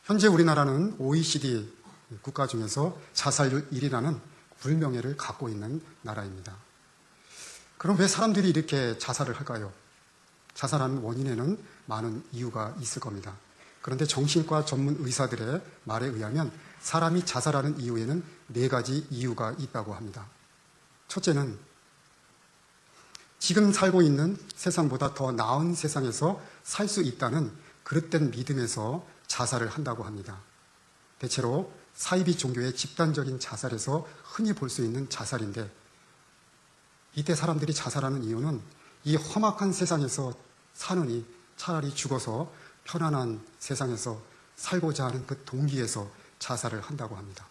현재 우리나라는 OECD 국가 중에서 자살률 1위라는 불명예를 갖고 있는 나라입니다. 그럼 왜 사람들이 이렇게 자살을 할까요? 자살하는 원인에는 많은 이유가 있을 겁니다. 그런데 정신과 전문 의사들의 말에 의하면 사람이 자살하는 이유에는 4가지 이유가 있다고 합니다. 첫째는 지금 살고 있는 세상보다 더 나은 세상에서 살 수 있다는 그릇된 믿음에서 자살을 한다고 합니다. 대체로 사이비 종교의 집단적인 자살에서 흔히 볼 수 있는 자살인데, 이때 사람들이 자살하는 이유는 이 험악한 세상에서 사느니 차라리 죽어서 편안한 세상에서 살고자 하는 그 동기에서 자살을 한다고 합니다.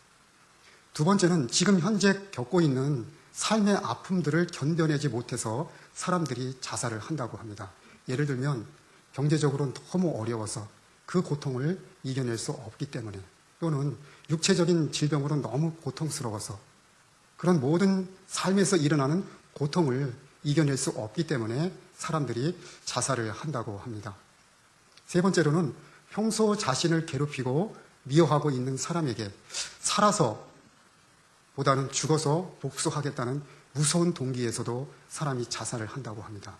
두 번째는 지금 현재 겪고 있는 삶의 아픔들을 견뎌내지 못해서 사람들이 자살을 한다고 합니다. 예를 들면 경제적으로 너무 어려워서 그 고통을 이겨낼 수 없기 때문에, 또는 육체적인 질병으로 너무 고통스러워서 그런 모든 삶에서 일어나는 고통을 이겨낼 수 없기 때문에 사람들이 자살을 한다고 합니다. 세 번째로는 평소 자신을 괴롭히고 미워하고 있는 사람에게 살아서 보다는 죽어서 복수하겠다는 무서운 동기에서도 사람이 자살을 한다고 합니다.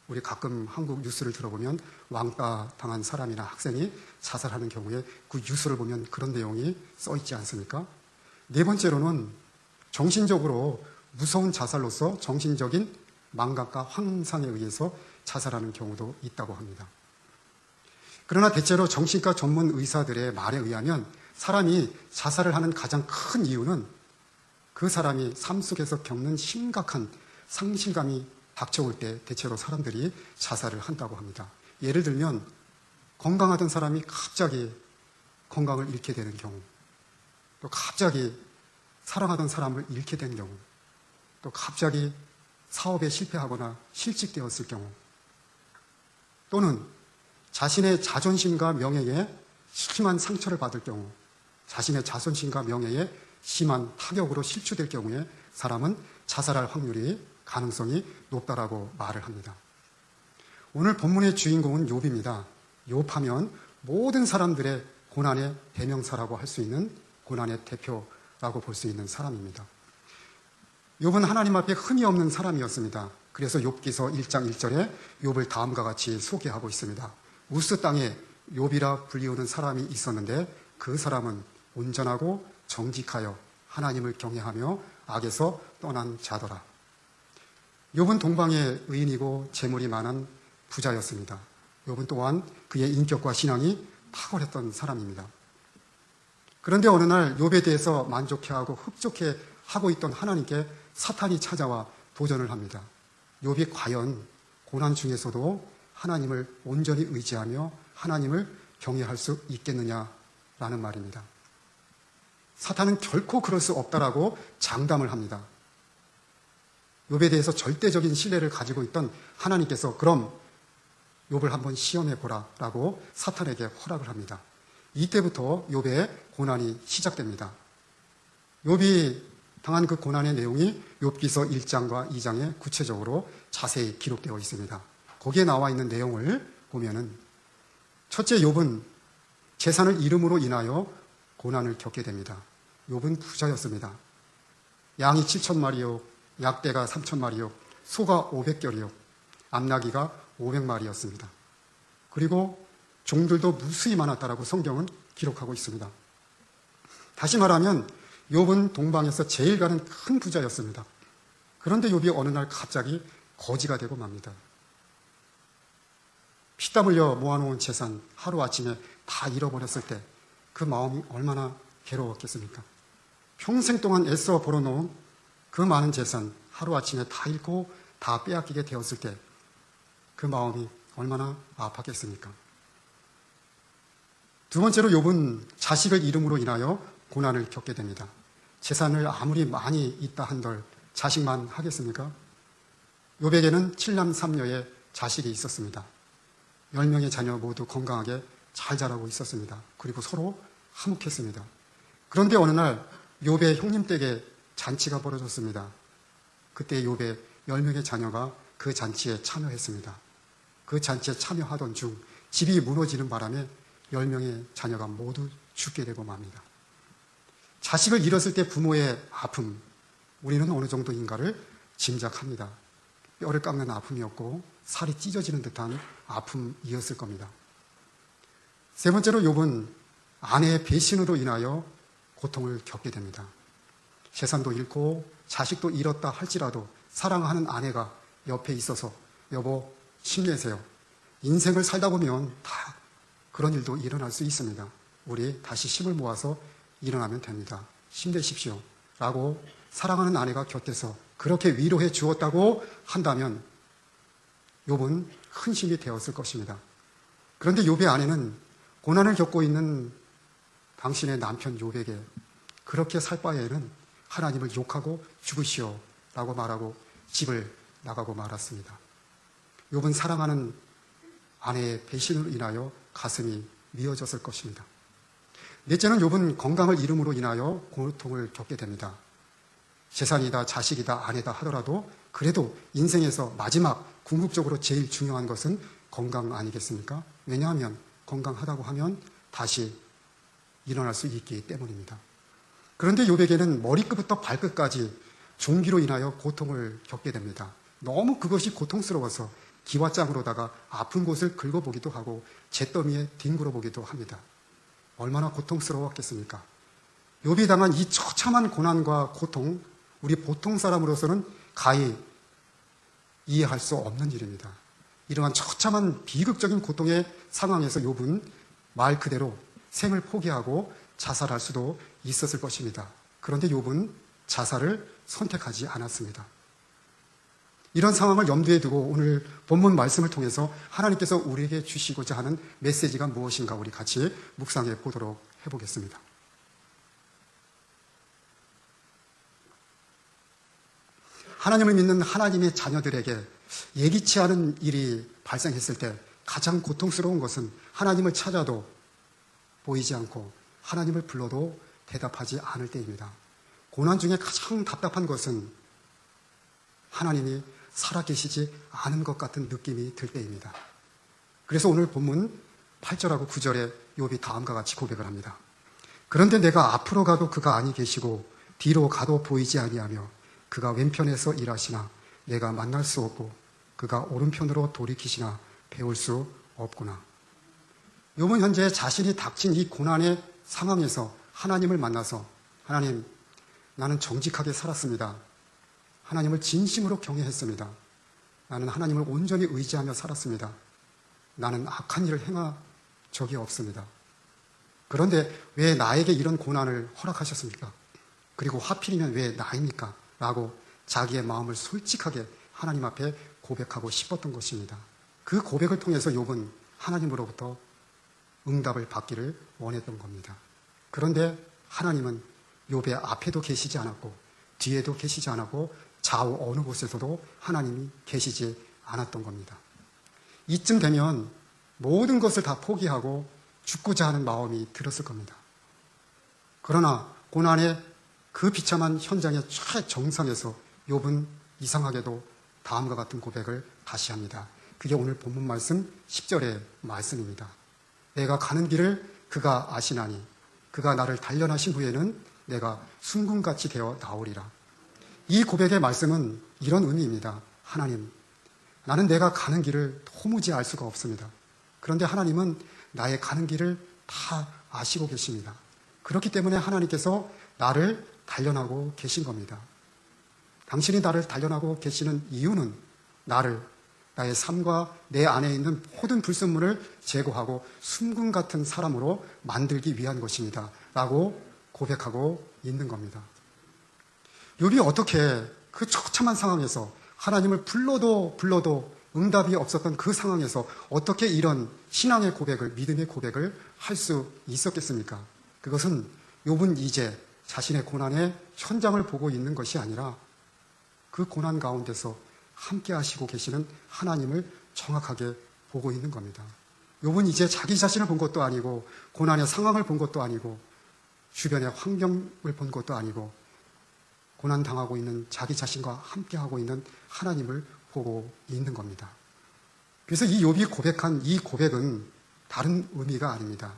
우리 가끔 한국 뉴스를 들어보면 왕따 당한 사람이나 학생이 자살하는 경우에 그 뉴스를 보면 그런 내용이 써 있지 않습니까? 네 번째로는 정신적으로 무서운 자살로서 정신적인 망각과 환상에 의해서 자살하는 경우도 있다고 합니다. 그러나 대체로 정신과 전문 의사들의 말에 의하면 사람이 자살을 하는 가장 큰 이유는 그 사람이 삶 속에서 겪는 심각한 상실감이 닥쳐올 때 대체로 사람들이 자살을 한다고 합니다. 예를 들면 건강하던 사람이 갑자기 건강을 잃게 되는 경우, 또 갑자기 사랑하던 사람을 잃게 된 경우, 또 갑자기 사업에 실패하거나 실직되었을 경우, 또는 자신의 자존심과 명예에 심한 상처를 받을 경우, 자신의 자존심과 명예에 심한 타격으로 실추될 경우에 사람은 자살할 확률이 가능성이 높다라고 말을 합니다. 오늘 본문의 주인공은 욥입니다. 욥하면 모든 사람들의 고난의 대명사라고 할 수 있는 고난의 대표라고 볼 수 있는 사람입니다. 욥은 하나님 앞에 흠이 없는 사람이었습니다. 그래서 욥기서 1장 1절에 욥을 다음과 같이 소개하고 있습니다. 우스 땅에 욥이라 불리우는 사람이 있었는데 그 사람은 온전하고 정직하여 하나님을 경외하며 악에서 떠난 자더라. 욥은 동방의 의인이고 재물이 많은 부자였습니다. 욥은 또한 그의 인격과 신앙이 탁월했던 사람입니다. 그런데 어느 날 욥에 대해서 만족해하고 흡족해 하고 있던 하나님께 사탄이 찾아와 도전을 합니다. 욥이 과연 고난 중에서도 하나님을 온전히 의지하며 하나님을 경외할 수 있겠느냐라는 말입니다. 사탄은 결코 그럴 수 없다라고 장담을 합니다. 욥에 대해서 절대적인 신뢰를 가지고 있던 하나님께서 그럼 욥을 한번 시험해보라 라고 사탄에게 허락을 합니다. 이때부터 욥의 고난이 시작됩니다. 욥이 당한 그 고난의 내용이 욥기서 1장과 2장에 구체적으로 자세히 기록되어 있습니다. 거기에 나와 있는 내용을 보면은, 첫째, 욥은 재산을 잃음으로 인하여 고난을 겪게 됩니다. 욥은 부자였습니다. 양이 7,000마리요, 약대가 3,000마리요, 소가 500결이요, 암나귀가 500마리였습니다. 그리고 종들도 무수히 많았다라고 성경은 기록하고 있습니다. 다시 말하면 욥은 동방에서 제일 가는 큰 부자였습니다. 그런데 욥이 어느 날 갑자기 거지가 되고 맙니다. 피땀 흘려 모아놓은 재산 하루아침에 다 잃어버렸을 때 그 마음이 얼마나 괴로웠겠습니까? 평생 동안 애써 벌어놓은 그 많은 재산 하루아침에 다 잃고 다 빼앗기게 되었을 때 그 마음이 얼마나 아팠겠습니까? 두 번째로 욥은 자식을 잃음으로 인하여 고난을 겪게 됩니다. 재산을 아무리 많이 있다 한들 자식만 하겠습니까? 욥에게는 7남 3녀의 자식이 있었습니다. 10명의 자녀 모두 건강하게 잘 자라고 있었습니다. 그리고 서로 화목했습니다. 그런데 어느 날 욥의 형님 댁에 잔치가 벌어졌습니다. 그때 욥의 10명의 자녀가 그 잔치에 참여했습니다. 그 잔치에 참여하던 중 집이 무너지는 바람에 10명의 자녀가 모두 죽게 되고 맙니다. 자식을 잃었을 때 부모의 아픔, 우리는 어느 정도인가를 짐작합니다. 뼈를 깎는 아픔이었고 살이 찢어지는 듯한 아픔이었을 겁니다. 세 번째로 욥은 아내의 배신으로 인하여 고통을 겪게 됩니다. 재산도 잃고 자식도 잃었다 할지라도 사랑하는 아내가 옆에 있어서 여보 힘내세요. 인생을 살다 보면 다 그런 일도 일어날 수 있습니다. 우리 다시 힘을 모아서 일어나면 됩니다. 힘내십시오. 라고 사랑하는 아내가 곁에서 그렇게 위로해 주었다고 한다면 욥은 큰 힘이 되었을 것입니다. 그런데 욥의 아내는 고난을 겪고 있는 당신의 남편 욥에게 그렇게 살 바에는 하나님을 욕하고 죽으시오 라고 말하고 집을 나가고 말았습니다. 욥은 사랑하는 아내의 배신으로 인하여 가슴이 미어졌을 것입니다. 넷째는 욥은 건강을 잃음으로 인하여 고통을 겪게 됩니다. 재산이다, 자식이다, 아내다 하더라도 그래도 인생에서 마지막 궁극적으로 제일 중요한 것은 건강 아니겠습니까? 왜냐하면 건강하다고 하면 다시 일어날 수 있기 때문입니다. 그런데 욥에게는 머리끝부터 발끝까지 종기로 인하여 고통을 겪게 됩니다. 너무 그것이 고통스러워서 기와장으로다가 아픈 곳을 긁어보기도 하고 잿더미에 뒹굴어 보기도 합니다. 얼마나 고통스러웠겠습니까? 욥이 당한 이 처참한 고난과 고통, 우리 보통 사람으로서는 가히 이해할 수 없는 일입니다. 이러한 처참한 비극적인 고통의 상황에서 욥은 말 그대로 생을 포기하고 자살할 수도 있었을 것입니다. 그런데 욥은 자살을 선택하지 않았습니다. 이런 상황을 염두에 두고 오늘 본문 말씀을 통해서 하나님께서 우리에게 주시고자 하는 메시지가 무엇인가 우리 같이 묵상해 보도록 해보겠습니다. 하나님을 믿는 하나님의 자녀들에게 예기치 않은 일이 발생했을 때 가장 고통스러운 것은 하나님을 찾아도 보이지 않고 하나님을 불러도 대답하지 않을 때입니다. 고난 중에 가장 답답한 것은 하나님이 살아계시지 않은 것 같은 느낌이 들 때입니다. 그래서 오늘 본문 8절하고 9절에 욥이 다음과 같이 고백을 합니다. 그런데 내가 앞으로 가도 그가 아니 계시고 뒤로 가도 보이지 아니하며 그가 왼편에서 일하시나 내가 만날 수 없고 그가 오른편으로 돌이키시나 배울 수 없구나. 욥은 현재 자신이 닥친 이 고난의 상황에서 하나님을 만나서 하나님, 나는 정직하게 살았습니다. 하나님을 진심으로 경외했습니다. 나는 하나님을 온전히 의지하며 살았습니다. 나는 악한 일을 행한 적이 없습니다. 그런데 왜 나에게 이런 고난을 허락하셨습니까? 그리고 하필이면 왜 나입니까? 라고 자기의 마음을 솔직하게 하나님 앞에 고백하고 싶었던 것입니다. 그 고백을 통해서 욥은 하나님으로부터 응답을 받기를 원했던 겁니다. 그런데 하나님은 욥의 앞에도 계시지 않았고 뒤에도 계시지 않았고 좌우 어느 곳에서도 하나님이 계시지 않았던 겁니다. 이쯤 되면 모든 것을 다 포기하고 죽고자 하는 마음이 들었을 겁니다. 그러나 고난의 그 비참한 현장의 최정상에서 욥은 이상하게도 다음과 같은 고백을 다시 합니다. 그게 오늘 본문 말씀 10절의 말씀입니다. 내가 가는 길을 그가 아시나니 그가 나를 단련하신 후에는 내가 순금같이 되어 나오리라. 이 고백의 말씀은 이런 의미입니다. 하나님, 나는 내가 가는 길을 도무지 알 수가 없습니다. 그런데 하나님은 나의 가는 길을 다 아시고 계십니다. 그렇기 때문에 하나님께서 나를 단련하고 계신 겁니다. 당신이 나를 단련하고 계시는 이유는 나의 삶과 내 안에 있는 모든 불순물을 제거하고 순금 같은 사람으로 만들기 위한 것입니다. 라고 고백하고 있는 겁니다. 욥이 어떻게 그 처참한 상황에서 하나님을 불러도 응답이 없었던 그 상황에서 어떻게 이런 신앙의 고백을, 믿음의 고백을 할 수 있었겠습니까? 그것은 욥은 이제 자신의 고난의 현장을 보고 있는 것이 아니라 그 고난 가운데서 함께 하시고 계시는 하나님을 정확하게 보고 있는 겁니다. 욥은 이제 자기 자신을 본 것도 아니고 고난의 상황을 본 것도 아니고 주변의 환경을 본 것도 아니고 고난당하고 있는 자기 자신과 함께하고 있는 하나님을 보고 있는 겁니다. 그래서 이 욥이 고백한 이 고백은 다른 의미가 아닙니다.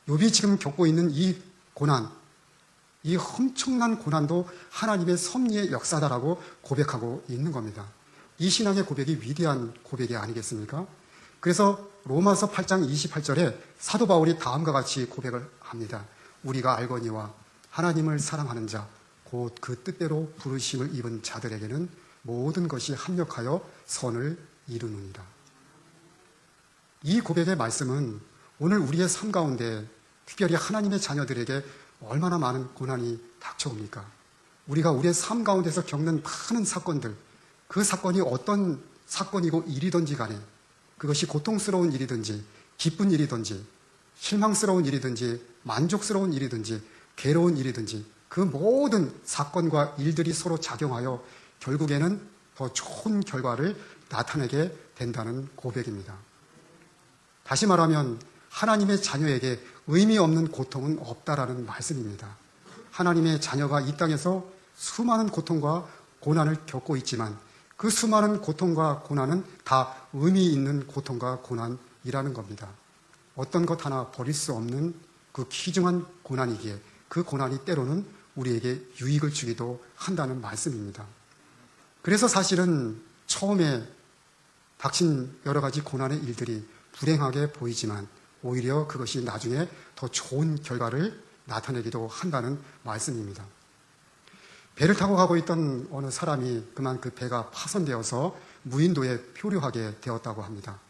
욥이 지금 겪고 있는 이 고난, 이 엄청난 고난도 하나님의 섭리의 역사다라고 고백하고 있는 겁니다. 이 신앙의 고백이 위대한 고백이 아니겠습니까? 그래서 로마서 8장 28절에 사도 바울이 다음과 같이 고백을 합니다. 우리가 알거니와 하나님을 사랑하는 자, 곧 그 뜻대로 부르심을 입은 자들에게는 모든 것이 합력하여 선을 이루느니라. 이 고백의 말씀은 오늘 우리의 삶 가운데 특별히 하나님의 자녀들에게 얼마나 많은 고난이 닥쳐옵니까? 우리가 우리의 삶 가운데서 겪는 많은 사건들, 그 사건이 어떤 사건이고 일이든지 간에 그것이 고통스러운 일이든지 기쁜 일이든지 실망스러운 일이든지 만족스러운 일이든지 괴로운 일이든지 그 모든 사건과 일들이 서로 작용하여 결국에는 더 좋은 결과를 나타내게 된다는 고백입니다. 다시 말하면 하나님의 자녀에게 의미 없는 고통은 없다라는 말씀입니다. 하나님의 자녀가 이 땅에서 수많은 고통과 고난을 겪고 있지만 그 수많은 고통과 고난은 다 의미 있는 고통과 고난이라는 겁니다. 어떤 것 하나 버릴 수 없는 그 귀중한 고난이기에 그 고난이 때로는 우리에게 유익을 주기도 한다는 말씀입니다. 그래서 사실은 처음에 닥친 여러 가지 고난의 일들이 불행하게 보이지만 오히려 그것이 나중에 더 좋은 결과를 나타내기도 한다는 말씀입니다. 배를 타고 가고 있던 어느 사람이 그만 그 배가 파손되어서 무인도에 표류하게 되었다고 합니다.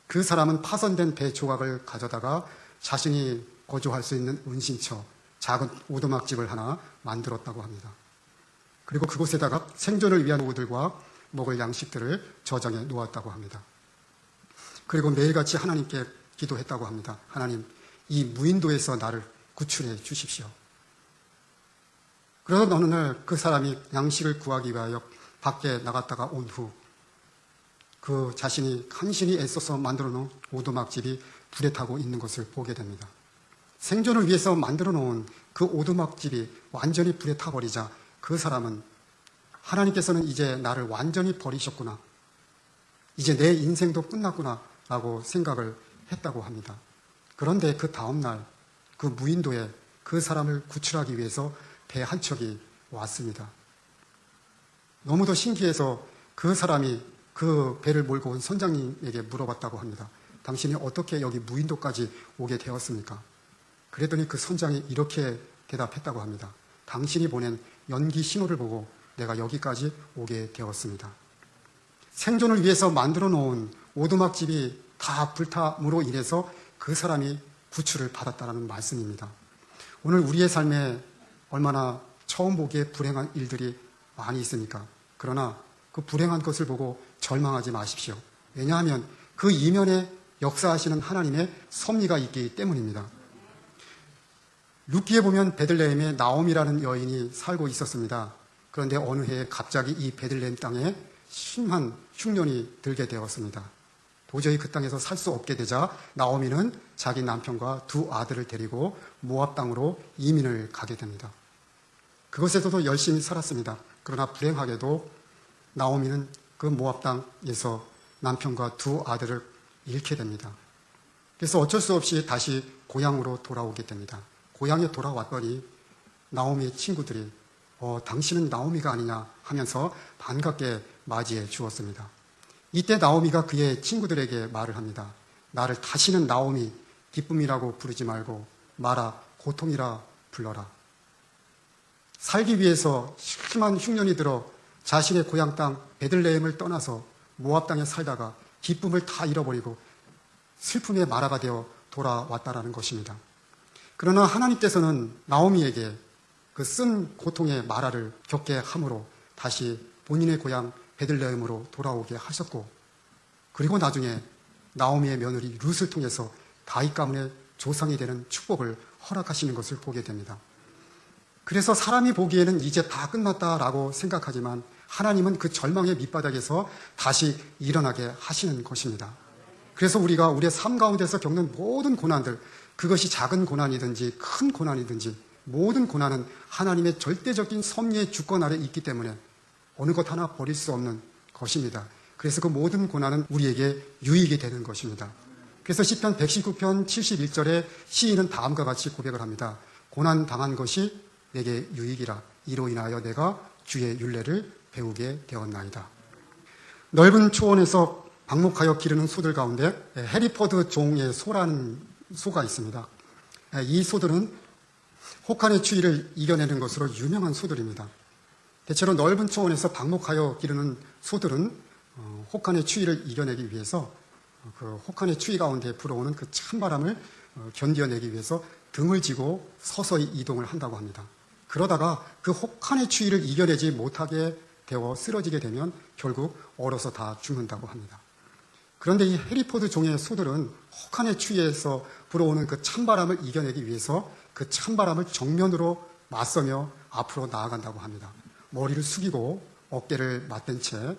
그 사람은 파손된 배 조각을 가져다가 자신이 거주할 수 있는 은신처, 작은 오두막집을 하나 만들었다고 합니다. 그리고 그곳에다가 생존을 위한 우들과 먹을 양식들을 저장해 놓았다고 합니다. 그리고 매일같이 하나님께 기도했다고 합니다. 하나님, 이 무인도에서 나를 구출해 주십시오. 그러던 어느 날 그 사람이 양식을 구하기 위하여 밖에 나갔다가 온 후 그 자신이 간신히 애써서 만들어 놓은 오두막집이 불에 타고 있는 것을 보게 됩니다. 생존을 위해서 만들어 놓은 그 오두막집이 완전히 불에 타버리자 그 사람은 하나님께서는 이제 나를 완전히 버리셨구나. 이제 내 인생도 끝났구나 라고 생각을 했다고 합니다. 그런데 그 다음날 그 무인도에 그 사람을 구출하기 위해서 배 한 척이 왔습니다. 너무도 신기해서 그 사람이 그 배를 몰고 온 선장님에게 물어봤다고 합니다. 당신이 어떻게 여기 무인도까지 오게 되었습니까? 그랬더니 그 선장이 이렇게 대답했다고 합니다. 당신이 보낸 연기 신호를 보고 내가 여기까지 오게 되었습니다. 생존을 위해서 만들어 놓은 오두막집이 다 불탐으로 인해서 그 사람이 구출을 받았다는 말씀입니다. 오늘 우리의 삶에 얼마나 처음 보기에 불행한 일들이 많이 있습니까? 그러나 그 불행한 것을 보고 절망하지 마십시오. 왜냐하면 그 이면에 역사하시는 하나님의 섭리가 있기 때문입니다. 룻기에 보면 베들레헴에 나옴이라는 여인이 살고 있었습니다. 그런데 어느 해에 갑자기 이 베들레헴 땅에 심한 흉년이 들게 되었습니다. 도저히 그 땅에서 살 수 없게 되자 나오미는 자기 남편과 두 아들을 데리고 모압 땅으로 이민을 가게 됩니다. 그곳에서도 열심히 살았습니다. 그러나 불행하게도 나오미는 그 모압 땅에서 남편과 두 아들을 잃게 됩니다. 그래서 어쩔 수 없이 다시 고향으로 돌아오게 됩니다. 고향에 돌아왔더니 나오미의 친구들이 당신은 나오미가 아니냐 하면서 반갑게 맞이해 주었습니다. 이때 나오미가 그의 친구들에게 말을 합니다. 나를 다시는 나오미, 기쁨이라고 부르지 말고 마라, 고통이라 불러라. 살기 위해서 심한 흉년이 들어 자신의 고향 땅 베들레헴을 떠나서 모압 땅에 살다가 기쁨을 다 잃어버리고 슬픔의 마라가 되어 돌아왔다라는 것입니다. 그러나 하나님께서는 나오미에게 그 쓴 고통의 마라를 겪게 함으로 다시 본인의 고향 베들레헴으로 돌아오게 하셨고, 그리고 나중에 나오미의 며느리 룻을 통해서 다윗 가문의 조상이 되는 축복을 허락하시는 것을 보게 됩니다. 그래서 사람이 보기에는 이제 다 끝났다라고 생각하지만 하나님은 그 절망의 밑바닥에서 다시 일어나게 하시는 것입니다. 그래서 우리가 우리의 삶 가운데서 겪는 모든 고난들, 그것이 작은 고난이든지 큰 고난이든지 모든 고난은 하나님의 절대적인 섭리의 주권 아래 있기 때문에 어느 것 하나 버릴 수 없는 것입니다. 그래서 그 모든 고난은 우리에게 유익이 되는 것입니다. 그래서 시편 119편 71절에 시인은 다음과 같이 고백을 합니다. 고난 당한 것이 내게 유익이라. 이로 인하여 내가 주의 율례를 배우게 되었나이다. 넓은 초원에서 방목하여 기르는 소들 가운데 해리포드 종의 소라는 소가 있습니다. 이 소들은 혹한의 추위를 이겨내는 것으로 유명한 소들입니다. 대체로 넓은 초원에서 방목하여 기르는 소들은 혹한의 추위를 이겨내기 위해서 그 혹한의 추위 가운데 불어오는 그 찬바람을 견뎌내기 위해서 등을 지고 서서히 이동을 한다고 합니다. 그러다가 그 혹한의 추위를 이겨내지 못하게 되어 쓰러지게 되면 결국 얼어서 다 죽는다고 합니다. 그런데 이 해리포드 종의 소들은 혹한의 추위에서 불어오는 그 찬바람을 이겨내기 위해서 그 찬바람을 정면으로 맞서며 앞으로 나아간다고 합니다. 머리를 숙이고 어깨를 맞댄 채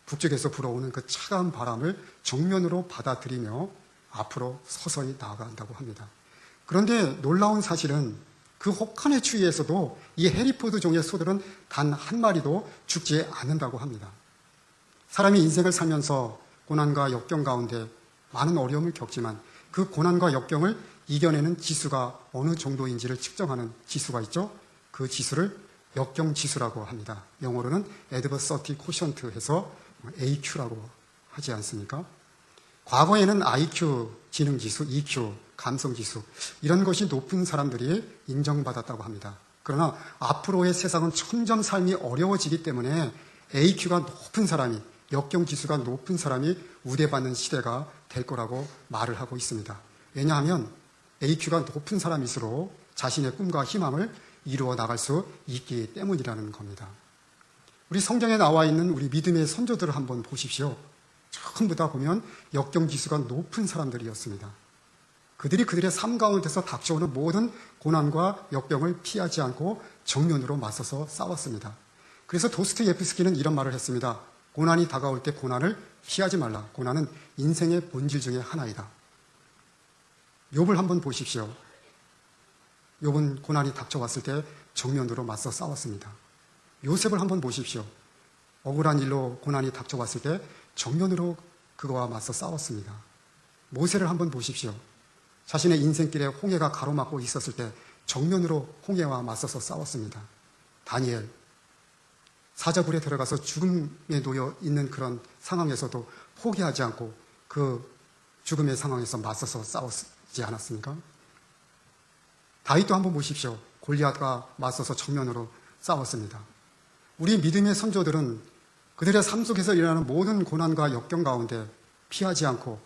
북쪽에서 불어오는 그 차가운 바람을 정면으로 받아들이며 앞으로 서서히 나아간다고 합니다. 그런데 놀라운 사실은 그 혹한의 추위에서도 이 해리포드 종의 소들은 단 한 마리도 죽지 않는다고 합니다. 사람이 인생을 살면서 고난과 역경 가운데 많은 어려움을 겪지만 그 고난과 역경을 이겨내는 지수가 어느 정도인지를 측정하는 지수가 있죠. 그 지수를 역경 지수라고 합니다. 영어로는 Adversity Quotient 해서 AQ라고 하지 않습니까? 과거에는 IQ, 지능지수, EQ, 감성지수 이런 것이 높은 사람들이 인정받았다고 합니다. 그러나 앞으로의 세상은 점점 삶이 어려워지기 때문에 AQ가 높은 사람이, 역경지수가 높은 사람이 우대받는 시대가 될 거라고 말을 하고 있습니다. 왜냐하면 AQ가 높은 사람일수록 자신의 꿈과 희망을 이루어 나갈 수 있기 때문이라는 겁니다. 우리 성경에 나와 있는 우리 믿음의 선조들을 한번 보십시오. 전부 다 보면 역경지수가 높은 사람들이었습니다. 그들의 삶 가운데서 닥쳐오는 모든 고난과 역경을 피하지 않고 정면으로 맞서서 싸웠습니다. 그래서 도스토옙스키는 이런 말을 했습니다. 고난이 다가올 때 고난을 피하지 말라. 고난은 인생의 본질 중에 하나이다. 욥을 한번 보십시오. 욥은 고난이 닥쳐왔을 때 정면으로 맞서 싸웠습니다. 요셉을 한번 보십시오. 억울한 일로 고난이 닥쳐왔을 때 정면으로 그거와 맞서 싸웠습니다. 모세를 한번 보십시오. 자신의 인생길에 홍해가 가로막고 있었을 때 정면으로 홍해와 맞서서 싸웠습니다. 다니엘, 사자굴에 들어가서 죽음에 놓여 있는 그런 상황에서도 포기하지 않고 그 죽음의 상황에서 맞서서 싸웠지 않았습니까? 다윗도 한번 보십시오. 골리앗과 맞서서 정면으로 싸웠습니다. 우리 믿음의 선조들은 그들의 삶 속에서 일어나는 모든 고난과 역경 가운데 피하지 않고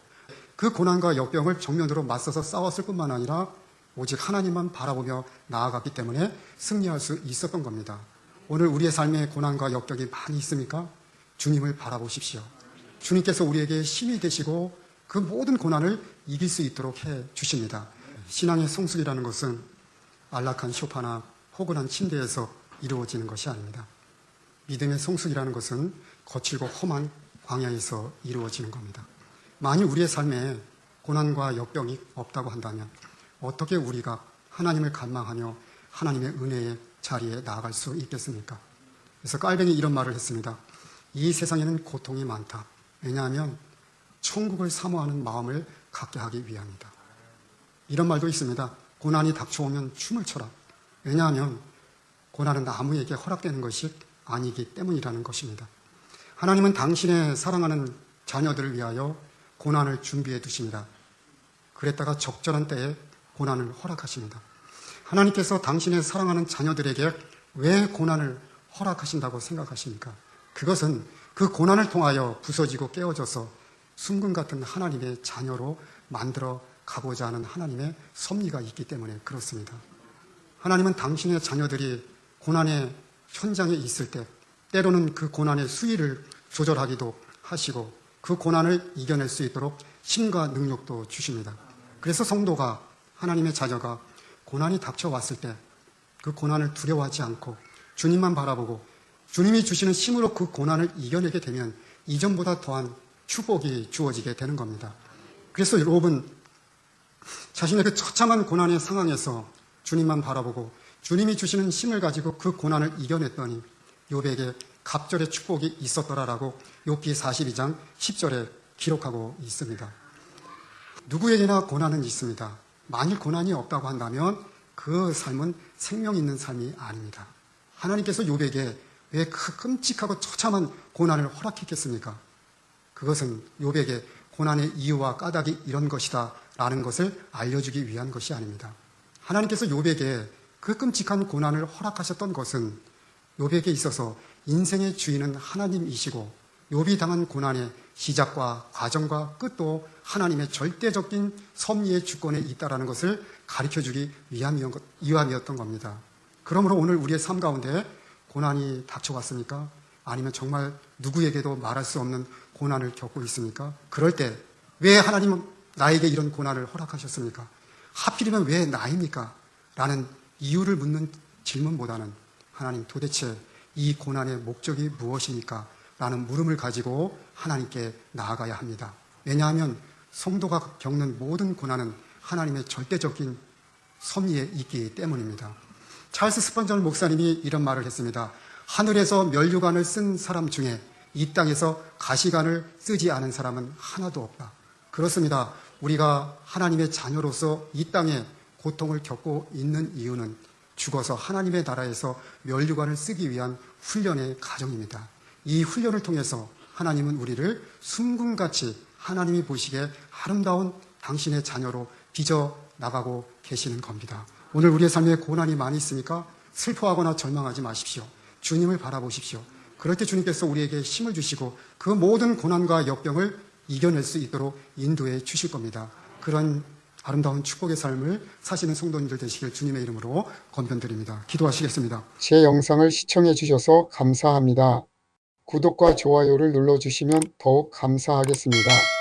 그 고난과 역경을 정면으로 맞서서 싸웠을 뿐만 아니라 오직 하나님만 바라보며 나아갔기 때문에 승리할 수 있었던 겁니다. 오늘 우리의 삶에 고난과 역경이 많이 있습니까? 주님을 바라보십시오. 주님께서 우리에게 힘이 되시고 그 모든 고난을 이길 수 있도록 해 주십니다. 신앙의 성숙이라는 것은 안락한 소파나 포근한 침대에서 이루어지는 것이 아닙니다. 믿음의 성숙이라는 것은 거칠고 험한 광야에서 이루어지는 겁니다. 만일 우리의 삶에 고난과 역경이 없다고 한다면 어떻게 우리가 하나님을 갈망하며 하나님의 은혜의 자리에 나아갈 수 있겠습니까? 그래서 깔뱅이 이런 말을 했습니다. 이 세상에는 고통이 많다. 왜냐하면 천국을 사모하는 마음을 갖게 하기 위함이다. 이런 말도 있습니다. 고난이 닥쳐오면 춤을 춰라. 왜냐하면 고난은 아무에게 허락되는 것이 아니기 때문이라는 것입니다. 하나님은 당신의 사랑하는 자녀들을 위하여 고난을 준비해 두십니다. 그랬다가 적절한 때에 고난을 허락하십니다. 하나님께서 당신의 사랑하는 자녀들에게 왜 고난을 허락하신다고 생각하십니까? 그것은 그 고난을 통하여 부서지고 깨어져서 순금 같은 하나님의 자녀로 만들어 가고자 하는 하나님의 섭리가 있기 때문에 그렇습니다. 하나님은 당신의 자녀들이 고난의 현장에 있을 때 때로는 그 고난의 수위를 조절하기도 하시고 그 고난을 이겨낼 수 있도록 힘과 능력도 주십니다. 그래서 성도가, 하나님의 자녀가 고난이 닥쳐왔을 때 그 고난을 두려워하지 않고 주님만 바라보고 주님이 주시는 힘으로 그 고난을 이겨내게 되면 이전보다 더한 축복이 주어지게 되는 겁니다. 그래서 욥은 자신의 그 처참한 고난의 상황에서 주님만 바라보고 주님이 주시는 힘을 가지고 그 고난을 이겨냈더니 욥에게 갑절의 축복이 있었더라라고 욥기 42장 10절에 기록하고 있습니다. 누구에게나 고난은 있습니다. 만일 고난이 없다고 한다면 그 삶은 생명 있는 삶이 아닙니다. 하나님께서 욥에게 왜 그 끔찍하고 처참한 고난을 허락했겠습니까? 그것은 욥에게 고난의 이유와 까닭이 이런 것이다 라는 것을 알려주기 위한 것이 아닙니다. 하나님께서 욥에게 그 끔찍한 고난을 허락하셨던 것은 욥에게 있어서 인생의 주인은 하나님이시고 욥이 당한 고난의 시작과 과정과 끝도 하나님의 절대적인 섭리의 주권에 있다라는 것을 가르쳐주기 위함이었던 겁니다. 그러므로 오늘 우리의 삶 가운데 고난이 닥쳐왔습니까? 아니면 정말 누구에게도 말할 수 없는 고난을 겪고 있습니까? 그럴 때 왜 하나님은 나에게 이런 고난을 허락하셨습니까? 하필이면 왜 나입니까? 라는 이유를 묻는 질문보다는 하나님 도대체 이 고난의 목적이 무엇입니까? 라는 물음을 가지고 하나님께 나아가야 합니다. 왜냐하면 성도가 겪는 모든 고난은 하나님의 절대적인 섭리에 있기 때문입니다. 찰스 스펀전 목사님이 이런 말을 했습니다. 하늘에서 면류관을 쓴 사람 중에 이 땅에서 가시관을 쓰지 않은 사람은 하나도 없다. 그렇습니다. 우리가 하나님의 자녀로서 이 땅에 고통을 겪고 있는 이유는 죽어서 하나님의 나라에서 면류관을 쓰기 위한 훈련의 과정입니다. 이 훈련을 통해서 하나님은 우리를 순금같이 하나님이 보시기에 아름다운 당신의 자녀로 빚어 나가고 계시는 겁니다. 오늘 우리의 삶에 고난이 많이 있습니까? 슬퍼하거나 절망하지 마십시오. 주님을 바라보십시오. 그럴 때 주님께서 우리에게 힘을 주시고 그 모든 고난과 역병을 이겨낼 수 있도록 인도해 주실 겁니다. 그런 아름다운 축복의 삶을 사시는 성도님들 되시길 주님의 이름으로 권면드립니다. 기도하시겠습니다. 제 영상을 시청해 주셔서 감사합니다. 구독과 좋아요를 눌러주시면 더욱 감사하겠습니다.